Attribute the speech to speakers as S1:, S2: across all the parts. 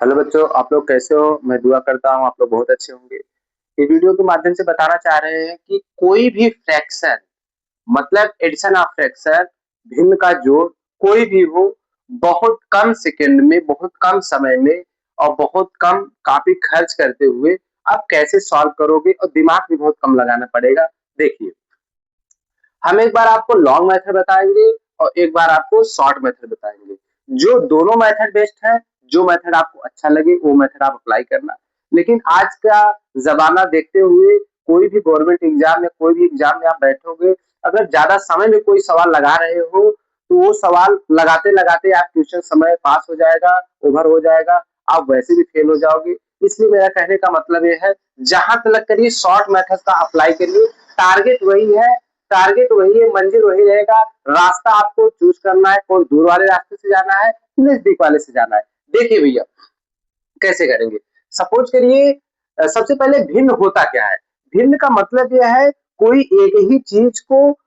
S1: Hello बच्चों, आप लोग कैसे हो? मैं दुआ करता हूँ आप लोग बहुत अच्छे होंगे। ये वीडियो के माध्यम से बताना चाह रहे हैं कि कोई भी फ्रैक्शन मतलब एडिशन ऑफ फ्रैक्शन, भिन्न का जोड़ कोई भी हो, बहुत कम सेकंड में, बहुत कम समय में और बहुत कम काफी खर्च करते हुए आप कैसे सॉल्व करोगे और दिमाग भी बहुत कम लगाना पड़ेगा। देखिए, हम एक बार आपको लॉन्ग मेथड बताएंगे और एक बार आपको शॉर्ट मेथड बताएंगे। जो दोनों मेथड बेस्ट है, जो मेथड आपको अच्छा लगे वो मेथड आप अप्लाई करना। लेकिन आज का जमाना देखते हुए कोई भी गवर्नमेंट एग्जाम या कोई भी एग्जाम में आप बैठोगे, अगर ज्यादा समय में कोई सवाल लगा रहे हो तो वो सवाल लगाते लगाते आप क्वेश्चन समय पास हो जाएगा, ओवर हो जाएगा, आप वैसे भी फेल हो जाओगे। इसलिए मेरा कहने का मतलब ये है, जहां तक करिए शॉर्ट मेथड का अप्लाई करिए। टारगेट वही है, टारगेट वही है, मंजिल वही रहेगा। रास्ता आपको चूज करना है, कौन दूर वाले रास्ते से जाना है कि नजदीक वाले से जाना है। देखिए भैया, कैसे करेंगे? सपोज करिए, सबसे पहले भिन्न होता क्या है? भिन्न का मतलब यह है कोई एक ही चीज को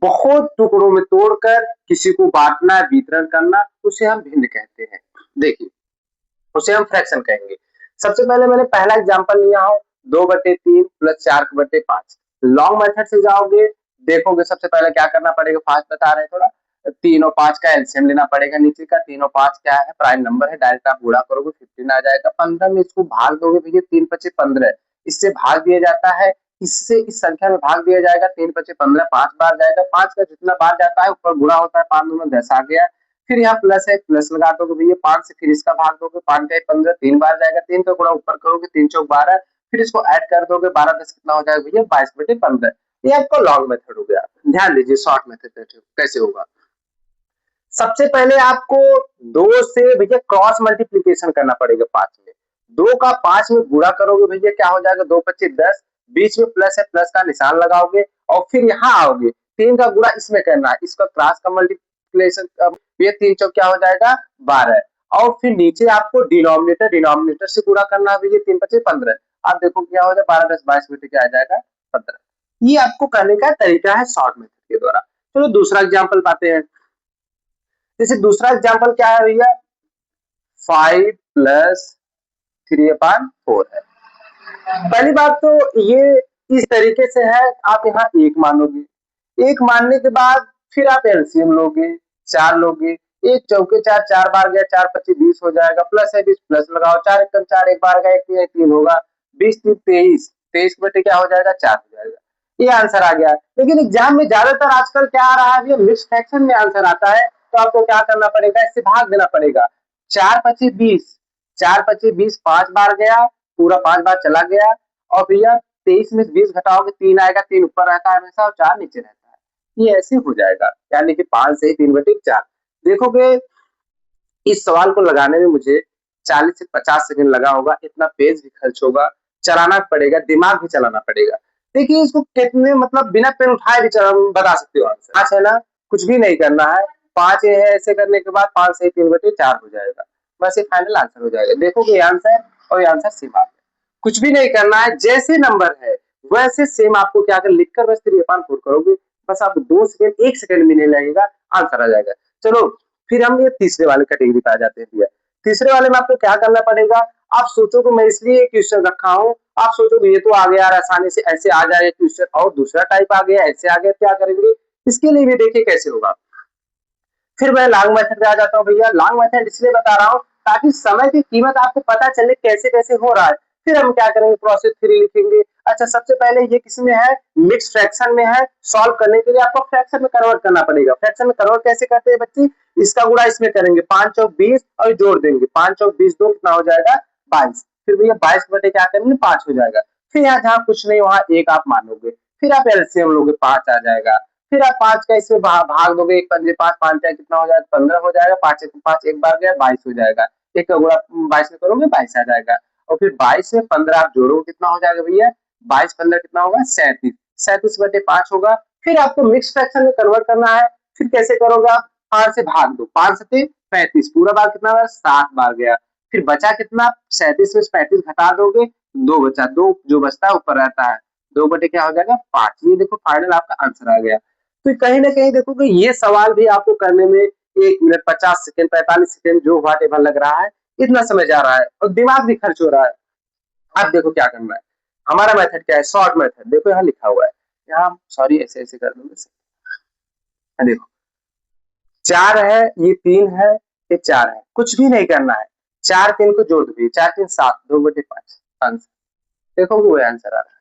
S1: बहुत टुकड़ों में तोड़कर किसी को बांटना, वितरण करना, उसे हम भिन्न कहते हैं। देखिए, उसे हम फ्रैक्शन कहेंगे। सबसे पहले मैंने पहला एग्जांपल लिया हूं, 2/3 प्लस 4/5। लॉन्ग मेथड से जाओगे, देखोगे सबसे पहले क्या करना पड़ेगा, फास्ट बता रहे हैं थोड़ा। 3 और 5 का एलसीएम लेना पड़ेगा। नीचे का 3 और 5 क्या है, प्राइम नंबर है, डायरेक्ट आप गुणा करोगे 15 आ जाएगा। 15 में इसको भाग दोगे भैया, 3×5 = 15, इससे भाग दिया जाता है। इससे इस संख्या में भाग दिया जाएगा, 3×5 = 15, 5 बार जाएगा। 5 का जितना बार जाता है ऊपर गुणा होता है, 5×2 = 10 आ गया। फिर यहाँ प्लस है, प्लस लगा दोगे भैया, 5 से फिर इसका भाग दोगे, 5×1 = 15, 3 बार जाएगा। 3 का गुणा ऊपर करोगे, 3×4 = 12, फिर इसको ऐड कर दोगे, 12×10 कितना हो जाएगा भैया, 22/15। ये आपका लॉन्ग मेथड हो गया। ध्यान दीजिए शॉर्ट मेथड कैसे होगा। सबसे पहले आपको 2 से भैया क्रॉस मल्टीप्लीकेशन करना पड़ेगा। 5 में 2 का 5 में गुणा करोगे भैया, क्या हो जाएगा, 2×5 = 10, बीच में प्लस है, प्लस का निशान लगाओगे और फिर यहाँ आओगे। 3 का गुणा इसमें करना है, इसका क्रॉस का मल्टीप्लीकेशन, ये 3×4 क्या हो जाएगा, 12। और फिर नीचे आपको डिनोमिनेटर डिनोमिनेटर से गुणा करना है भैया, 3×5 = 15। आप देखो क्या हो जाएगा, 12×10 = 22 बेटे क्या आ जाएगा, 15। ये आपको करने का तरीका है शॉर्ट मेथड के द्वारा। चलो दूसरा एग्जाम्पल पाते हैं। जैसे दूसरा एग्जाम्पल क्या है भैया, 5+3/4 है। पहली बात तो ये इस तरीके से है, आप यहाँ एक मानोगे, एक मानने के बाद फिर आप एलसीएम लोगे, 4 लोगे। एक चौके 4, 4 बार गया, 4×25 = 20 हो जाएगा, प्लस है 20, प्लस लगाओ, 4×1 = 4, एक बार गया, एक 3 होगा, 20×3 = 23, 23 बटे क्या हो जाएगा, 4 हो जाएगा। ये आंसर आ गया। लेकिन एग्जाम में ज्यादातर आजकल क्या आ रहा है, मिक्स फ्रैक्शन में आंसर आता है, तो आपको क्या करना पड़ेगा, इससे भाग देना पड़ेगा। 4×25 = 20, 4×25 = 20, 5 बार गया, पूरा 5 बार चला गया। और भैया 23 में 20 घटाओगे, 3 आएगा, 3 ऊपर रहता है हमेशा और 4 नीचे रहता है। ये ऐसे हो जाएगा, यानी कि 5 से 3/4। देखोगे इस सवाल को लगाने में मुझे 40 से 50 सेकंड लगा होगा, इतना पेज भी खर्च होगा, चलाना पड़ेगा, दिमाग भी चलाना पड़ेगा। देखिए इसको कितने मतलब बिना पेन उठाए भी बता सकते हो आंसर। 5 है ना, कुछ भी नहीं करना है, 5 है, ऐसे करने के बाद 5 से 3/4 हो जाएगा, बस ये फाइनल आंसर हो जाएगा। देखोगे ये आंसर और ये आंसर सेम आ गया। कुछ भी नहीं करना है, जैसे नंबर है वैसे सेम आपको क्या कर लिखकर बस 3/4 करोगे, बस आप 2 सेकंड 1 सेकंड भी नहीं लगेगा, आंसर आ जाएगा। चलो फिर हम ये तीसरे वाले कैटेगरी पे आ जाते हैं भैया। तीसरे वाले में आपको क्या करना पड़ेगा, आप सोचोगे मैं इसलिए क्वेश्चन रखा हूँ, आप सोचोगे ये तो आ गया यार आसानी से, ऐसे आ जाए क्वेश्चन, और दूसरा टाइप आ गया, ऐसे आ गया, क्या करेंगे? इसके लिए भी देखिए कैसे होगा। फिर मैं लॉन्ग मेथड पे आ जाता हूँ भैया। लॉन्ग मेथड इसलिए बता रहा हूँ ताकि समय की कीमत आपको पता चले कैसे कैसे हो रहा है। फिर हम क्या करेंगे, प्रोसेस 3 लिखेंगे। अच्छा, सबसे पहले ये किसमें है, मिक्स फ्रैक्शन में है। सॉल्व करने के लिए आपको फ्रैक्शन में कन्वर्ट करना पड़ेगा। फ्रैक्शन में कन्वर्ट कैसे करते हैं बच्चे, इसका गुणा इसमें करेंगे, 5×4 = 20 और जोड़ देंगे, 5×4 = 20, 2 कितना हो जाएगा, 22। फिर भैया 22 बटे क्या करेंगे, 5 हो जाएगा। फिर यहाँ जहाँ कुछ नहीं वहां एक आप मानोगे, फिर आप एलसीएम लोगे, 5 आ जाएगा। फिर आप 5 का इसमें भाग दोगे, 1×5 = 5, कितना हो जाएगा, 15 हो जाएगा। 5×1 = 5, एक बार गया, 22 हो जाएगा। एक का गुणा 22 में करोगे, 22 आ जाएगा। और फिर 22 में 15 आप जोड़ोगे, कितना हो जाएगा भैया, 22×15 कितना होगा, 37, 37/5 होगा। फिर आपको मिक्स फ्रैक्शन में कन्वर्ट करना है। फिर कैसे करोगे आप, 5 से भाग दो, 5×7 = 35, पूरा बार कितना बार, 7 बार गया। फिर बचा कितना, 37 में से 35 घटा दोगे, 2 बचा, 2 जो बचता है ऊपर रहता है, 2 बटे क्या हो जाएगा, 5। ये देखो फाइनल आपका आंसर आ गया। तो कहीं ना कहीं देखोगे ये सवाल भी आपको करने में 1 मिनट 50 सेकंड 45 सेकंड जो व्हाट एवर लग रहा है, इतना समय जा रहा है और दिमाग भी खर्च हो रहा है। अब देखो क्या करना है, हमारा मेथड क्या है, शॉर्ट मेथड। देखो यहाँ लिखा हुआ है, यहाँ सॉरी ऐसे ऐसे कर दूंगा, देखो 4 है, ये 3 है, ये 4 है, कुछ भी नहीं करना है, 4 3 को जोड़ दीजिए, 4 3 7, 2/5 आंसर। देखोगे वही आंसर आ रहा है।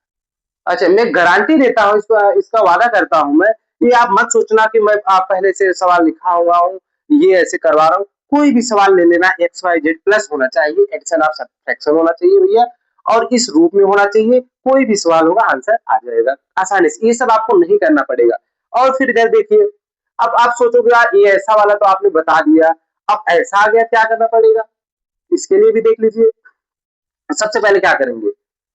S1: अच्छा, मैं गारंटी देता हूँ, इसका वादा करता हूँ मैं, ये आप मत सोचना कि मैं आप पहले से सवाल लिखा हुआ हूँ, ये ऐसे करवा रहा हूँ। कोई भी सवाल ले लेना, एक्स वाई जेड प्लस होना चाहिए, एडिशन ऑफ सब्ट्रैक्शन होना चाहिए भैया, और इस रूप में होना चाहिए। कोई भी सवाल होगा आंसर आ जाएगा आसानी से, ये सब आपको नहीं करना पड़ेगा। और फिर इधर देखिए, अब आप सोचोगे यार ये ऐसा वाला तो आपने बता दिया, अब ऐसा आ गया, क्या करना पड़ेगा, इसके लिए भी देख लीजिए। सबसे पहले क्या करेंगे,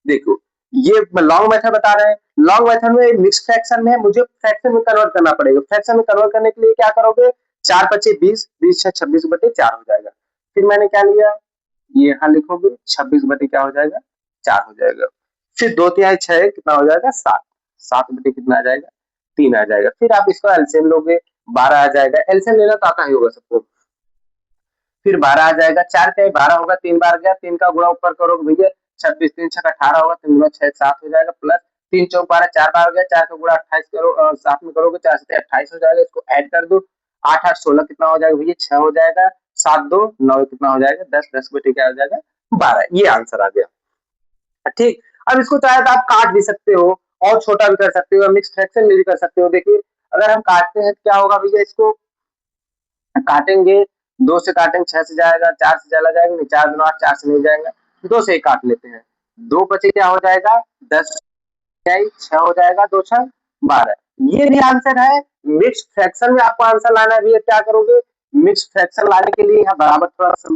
S1: देखो ये लॉन्ग मेथड बता रहे हैं, लॉन्ग मेथड में मिक्स फ्रैक्शन में मुझे फ्रैक्शन में कन्वर्ट करना पड़ेगा। फ्रैक्शन में कन्वर्ट करने के लिए क्या करोगे, 4 पचे 20, 20 6 26/4 हो जाएगा। फिर मैंने क्या लिया, ये यहाँ लिखोगे 26 क्या हो जाएगा, 4 हो जाएगा। फिर 2 तिहाई 6 कितना हो जाएगा, 7, 7 कितना आ जाएगा, 3 आ जाएगा। फिर आप इसका एलसीएम लोगे, 12 आ जाएगा, एलसीएम लेना तो आता ही होगा सबको। फिर 12 आ जाएगा, 4 का 12 होगा, 3 बार गया, 3 का गुणा ऊपर करोगे भैया, 26 3 6 18 होगा, 3 गुणा 6 7 हो जाएगा, प्लस 3 चौक 12, 4 बार गया, 4 का गुणा 28 करो, 7 में करोगे, 4 से 28 हो जाएगा, इसको ऐड कर दो, 8 8 16 कितना हो जाएगा भैया, 6 हो जाएगा, 7 2 9 कितना हो जाएगा, 10 10 बटे क्या हो जाएगा, 12। ये आंसर आ गया, ठीक। अब इसको चाहे तो आप काट भी सकते हो, और छोटा भी कर सकते हो, मिक्स फ्रैक्शन में भी कर सकते हो। देखिए अगर हम काटते हैं तो क्या होगा भैया, इसको काटेंगे, 2 से काटेंगे 6 से जाएगा, 4 से चला जाएगा नहीं, 4 दूना 8, 4 से नहीं जाएगा, 2 से ही काट लेते हैं, 2 बचे क्या हो जाएगा, 10 6 हो जाएगा, 2 6 12। ये भी आंसर है। मिक्स फ्रैक्शन में आपको आंसर लाना है भैया, क्या करोगे, मिक्स फ्रैक्शन लाने के लिए यहाँ बराबर थोड़ा सा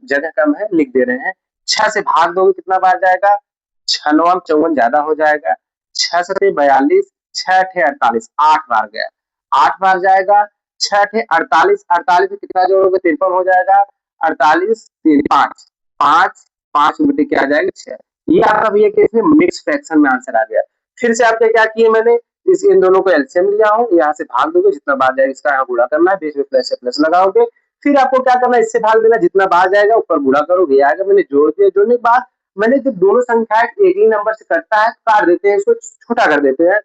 S1: जगह कम है, लिख दे रहे हैं, 6 से भाग दोगे कितना बार जाएगा, 6 9 54 ज्यादा हो जाएगा, 6 से 42, 6 8 48, 8 बार गया, 8 बार जाएगा, 6 8 48, 48 में कितना जोड़ोगे, 53 हो जाएगा, 48 3 5, 5 5 बटे क्या आ जाएगा, 6। ये आपका भैया केस में मिक्स फ्रैक्शन में आंसर आ गया। फिर से आपने क्या किए, मैंने इस इन दोनों को एलसीएम लिया हूँ, यहाँ से भाग दोगे, जितना बार जाएगा इसका यहाँ गुणा करना है, बीच में प्लस से प्लस लगाओगे, फिर आपको क्या करना है, इससे भाग देना, जितना बार जाएगा ऊपर गुणा करोगे, ये आएगा। मैंने जोड़ दिया, जोड़ने के बाद मैंने जब दोनों संख्याएं एक ही नंबर से कटता है काट देते हैं, इसको छोटा कर देते हैं,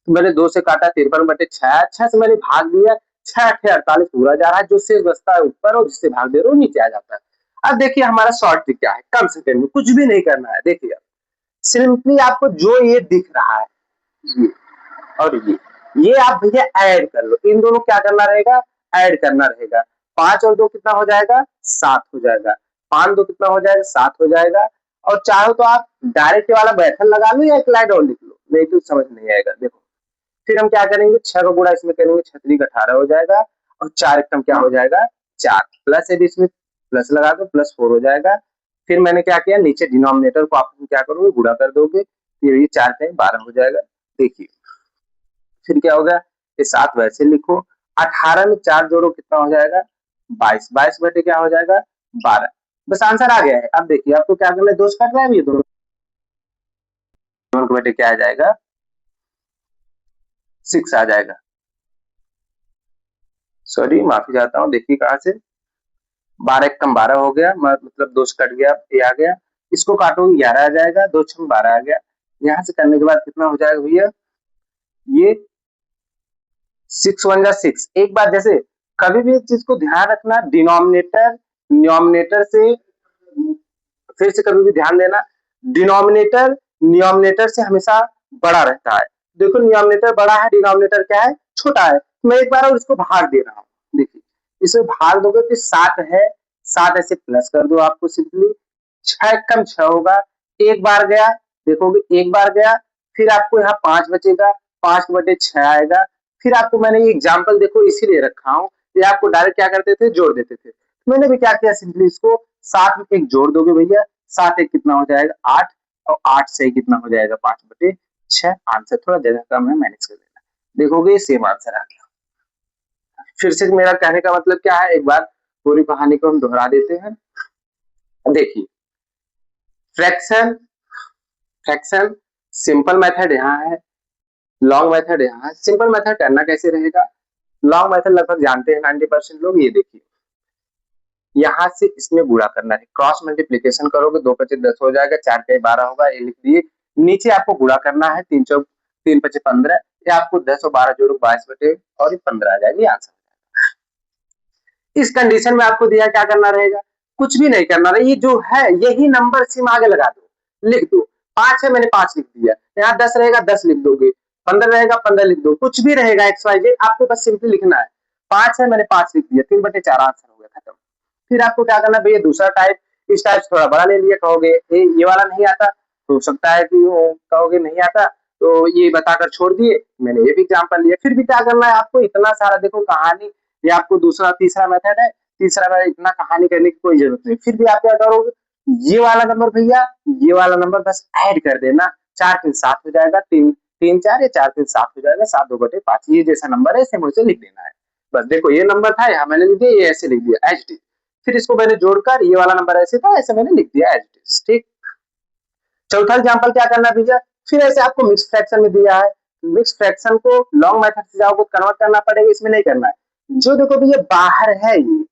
S1: तो मैंने 2 से काटा, 53/6, 6 से मैंने भाग दिया, 6 8 48 पूरा जा रहा है, जो शेष बचता है ऊपर, और जिससे भाग दे रहे हो नीचे आ जाता है। अब देखिए हमारा शॉर्ट ट्रिक क्या है, कम सेकंड में कुछ भी नहीं करना है। देखिए सिंपली आपको जो ये दिख रहा है, ये और ये आप भैया ऐड कर लो, इन दोनों क्या करना रहेगा, ऐड करना रहेगा। 5 और 2 कितना हो जाएगा, 7 हो जाएगा, 5 2 कितना हो जाएगा, 7 हो जाएगा। और चाहो तो आप डायरेक्ट वाला मेथड लगा लो, या एक लाइन और लिख लो, नहीं तो समझ नहीं आएगा। देखो फिर हम क्या करेंगे, 6 का गुणा इसमें करेंगे, 6 3 18 हो जाएगा, और 4 एकदम क्या हो जाएगा, 4, प्लस है इसमें प्लस लगा दो, +4 हो जाएगा। फिर मैंने क्या किया, नीचे डिनोमिनेटर को आप क्या करोगे, गुणा कर दोगे, फिर ये 4 का 12 हो जाएगा। देखिए फिर क्या होगा, ये 7 वैसे लिखो, 18 में 4 जोड़ो कितना हो जाएगा, 22, 22 बटे क्या हो जाएगा, 12। बस आंसर आ गया है। अब देखिए आपको क्या करना है, दोस्त काट रहा है, ये दोनों के बटे क्या आ जाएगा, 6 आ जाएगा। सॉरी माफी चाहता हूँ, देखिए कहाँ से, 12 कम 12 हो गया, मतलब 2 से कट गया, ये आ गया, इसको काटो 11 आ जाएगा, 2 6 12 आ गया। यहाँ से करने के बाद कितना हो जाएगा भैया, ये 6 1 जा 6। एक बात, जैसे कभी भी एक चीज को ध्यान रखना, डिनोमिनेटर न्यूमरेटर से, फिर से कभी भी ध्यान देना, डिनोमिनेटर न्यूमरेटर से हमेशा बड़ा रहता है। देखो न्यूमरेटर बड़ा है, डिनोमिनेटर क्या है, छोटा है। मैं एक बार और इसको भाग दे रहा हूँ, देखिए इसमें भाग दोगे तो 7 है, 7 ऐसे प्लस कर दो, आपको सिंपली 6 कम 6 होगा, एक बार गया, देखोगे एक बार गया, फिर आपको यहाँ 5 बचेगा, 5/6 आएगा। फिर आपको मैंने ये एग्जाम्पल देखो इसीलिए रखा हूँ, ये आपको डायरेक्ट क्या करते थे, जोड़ देते थे। मैंने भी क्या किया, सिंपली इसको 7 में 1 जोड़ दोगे भैया, 7 1 कितना हो जाएगा, 8, और 8 से कितना हो जाएगा, 5/6। आंसर थोड़ा जगह कम है, मैनेज कर लेना, देखोगे सेम आंसर आ गया। फिर से मेरा कहने का मतलब क्या है, एक बार पूरी कहानी को हम दोहरा देते हैं। देखिए फ्रैक्शन, फ्रैक्शन सिंपल मेथड यहाँ है, लॉन्ग मेथड यहाँ है। सिंपल मेथड करना कैसे रहेगा, लॉन्ग मेथड लगभग जानते हैं 90% लोग। ये देखिए यहाँ से इसमें गुणा करना है, क्रॉस मल्टीप्लीकेशन करोगे 2 पचे 10 हो जाएगा, 4 तिहाई 12 होगा, ये लिख दिए। नीचे आपको गुणा करना है, 3 चौक 3 पचे 15, ये आपको 10 और 12 जोड़ो 22 बटे और 15 आ जाएगी आंसर। इस कंडीशन में आपको दिया क्या करना रहेगा, कुछ भी नहीं करना रहेगा, ये जो है यही नंबर सिम आगे लगा दो, लिख दो। 5 है मैंने 5 लिख दिया, यहाँ 10 रहेगा 10 लिख दोगे, 15 रहेगा 15 लिख दो, कुछ भी रहेगा एक्स वाई जेड, आपको बस सिंपली लिखना है। 5 है मैंने 5 लिख दिया, 3 बटे 4 आंसर हो गया, खत्म। फिर आपको क्या करना भैया, दूसरा टाइप, इस टाइप से थोड़ा बड़ा ले लिया, कहोगे ये वाला नहीं आता, तो हो सकता है कि कहोगे नहीं आता तो ये बताकर छोड़ दिए, मैंने ये भी एग्जाम्पल लिया। फिर भी क्या करना है आपको, इतना सारा देखो कहानी, ये आपको दूसरा तीसरा मेथड है, तीसरा में इतना कहानी करने की कोई जरूरत नहीं। फिर भी आप क्या करोगे, ये वाला नंबर भैया, ये वाला नंबर बस ऐड कर देना, 4 3 7 हो जाएगा, 3 3 4 या 4 3 7 हो जाएगा, 7 2 बटे 5, ये जैसा नंबर है सेम वैसे लिख देना है। बस देखो ये नंबर था, यहाँ मैंने लिख दिया, ये ऐसे लिख दिया एच डी। फिर इसको मैंने जोड़कर, ये वाला नंबर ऐसे था, ऐसे मैंने लिख दिया एच डी, ठीक। चौथा एग्जाम्पल क्या करना है भैया, फिर ऐसे आपको मिक्स फ्रैक्शन में दिया है, मिक्स फ्रैक्शन को लॉन्ग मेथड से जाओगे कन्वर्ट करना पड़ेगा, इसमें नहीं करना है। जो देखो भैया बाहर है, ये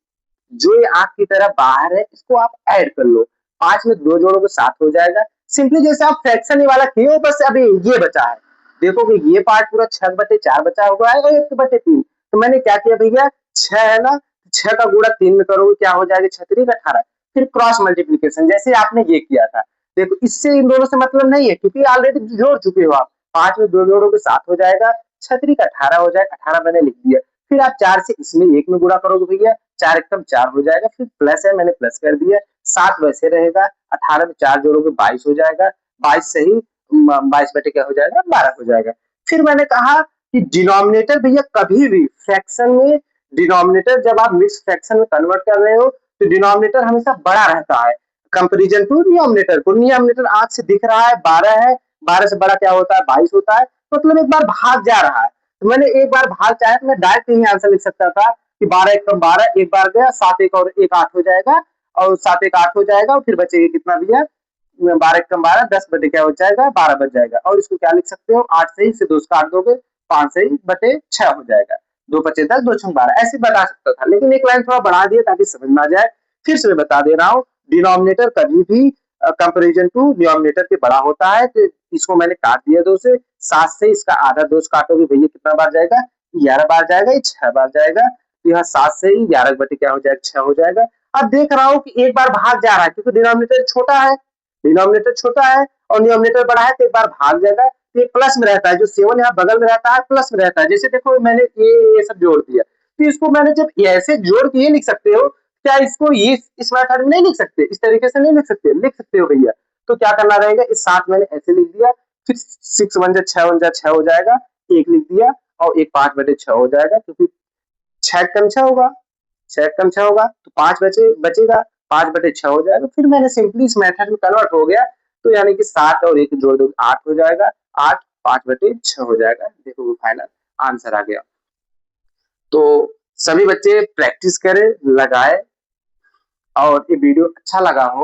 S1: जो ये आंख की तरह बाहर है, इसको आप ऐड कर लो, 5 में 2 जोड़ोगे 7 हो जाएगा। सिंपली जैसे आप फ्रैक्शन वाला किए हो, बस अभी ये बचा है, देखो कि ये पार्ट पूरा 6 बटे 4 बचा हुआ है और 1 बटे 3, तो मैंने क्या किया भैया, 6 है ना, 6 का गुणा 3 में करोगे क्या हो जाएगा, 6 3 18। फिर क्रॉस मल्टीप्लीकेशन जैसे आपने ये किया था, देखो इससे इन दोनों से मतलब नहीं है, क्योंकि ऑलरेडी जोड़ चुके हो आप, 5 में 2 जोड़ोगे 7 हो जाएगा, 6 3 का 18 हो जाएगा, 18 मैंने लिख दिया। फिर आप 4 से इसमें 1 में गुणा करोगे भैया, 4 एकदम 4 हो जाएगा, फिर प्लस है मैंने प्लस कर दिया, 7 वैसे रहेगा, 18 में 4 जोड़ोगे 22 हो जाएगा, 22 से ही 22 बटे क्या हो जाएगा, 12 हो जाएगा। फिर मैंने कहा कि डिनोमिनेटर भैया कभी भी फ्रैक्शन में, डिनोमिनेटर जब आप मिक्स फ्रैक्शन में कन्वर्ट कर रहे हो तो डिनोमिनेटर हमेशा बड़ा रहता है कंपेरिजन टू नियोमिनेटर को। नियोमिनेटर आंख से दिख रहा है 12 है, 12 से बड़ा क्या होता है 22 होता है, मतलब एक बार भाग जा रहा है, तो मैंने एक बार भाग चाहे तो मैं डायरेक्ट ही आंसर लिख सकता था कि 12 एक कम 12, एक बार गया 7 एक और 1 8 हो जाएगा, और 7 1 8 हो जाएगा, और फिर बचेगा कितना भैया, 12 एक कम 12, 10 बटे क्या हो जाएगा 12 बच जाएगा। और इसको क्या लिख सकते हो, 8 से ही से 2 काट दोगे, 5 से ही बटे 6 हो जाएगा, 2 पचे 10 2 छंग 12, ऐसे बता सकता था, लेकिन एक लाइन थोड़ा बढ़ा दिया ताकि समझ में आ जाए। फिर से मैं बता दे रहा हूँ, डिनोमिनेटर कभी भी कंपेरिजन टू डिनोमिनेटर के बड़ा होता है, तो इसको मैंने काट दिया 2 से, 7 से इसका आधा 2 काटोगे भैया कितना बार जाएगा, 11 बार जाएगा, ये 6 बार जाएगा, तो यहाँ 7 से ही 11 बटे क्या हो जाएगा 6 हो जाएगा। अब देख रहा हूँ कि एक बार भाग जा रहा है क्योंकि डिनोमिनेटर छोटा है, डिनोमिनेटर छोटा है और डिनोमिनेटर बड़ा है, तो एक बार भाग जाएगा, तो ये प्लस में रहता है, जो 7 यहाँ बगल में रहता है प्लस में रहता है। जैसे देखो मैंने ये सब जोड़ दिया, तो इसको मैंने जब ऐसे जोड़ के ये लिख सकते हो, क्या इसको ये इस मेथड में नहीं लिख सकते, इस तरीके से नहीं लिख सकते हो भैया। तो क्या करना रहेगा, इस 7 मैंने ऐसे लिख दिया, फिर 6 1 जा 6 1 जा 6 हो जाएगा, 1 लिख दिया, और 1 5 बटे 6 हो जाएगा, क्योंकि 6 कम 6 होगा, 6 कम 6 होगा तो 5 बचेगा, 5 बटे 6 हो जाएगा। फिर मैंने सिंपली इस मेथड में कन्वर्ट हो गया, तो यानी कि 7 और 1 जोड़ दो 8 हो जाएगा, 8 5 बटे 6 हो जाएगा, देखो फाइनल आंसर आ गया। तो सभी बच्चे प्रैक्टिस करें, लगाए, और ये वीडियो अच्छा लगा हो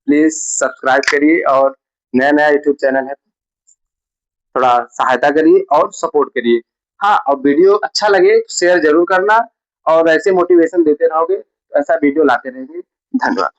S1: प्लीज सब्सक्राइब करिए, और नया नया यूट्यूब चैनल है, थोड़ा सहायता करिए और सपोर्ट करिए। हाँ, और वीडियो अच्छा लगे शेयर जरूर करना, और ऐसे मोटिवेशन देते रहोगे तो ऐसा वीडियो लाते रहेंगे। धन्यवाद।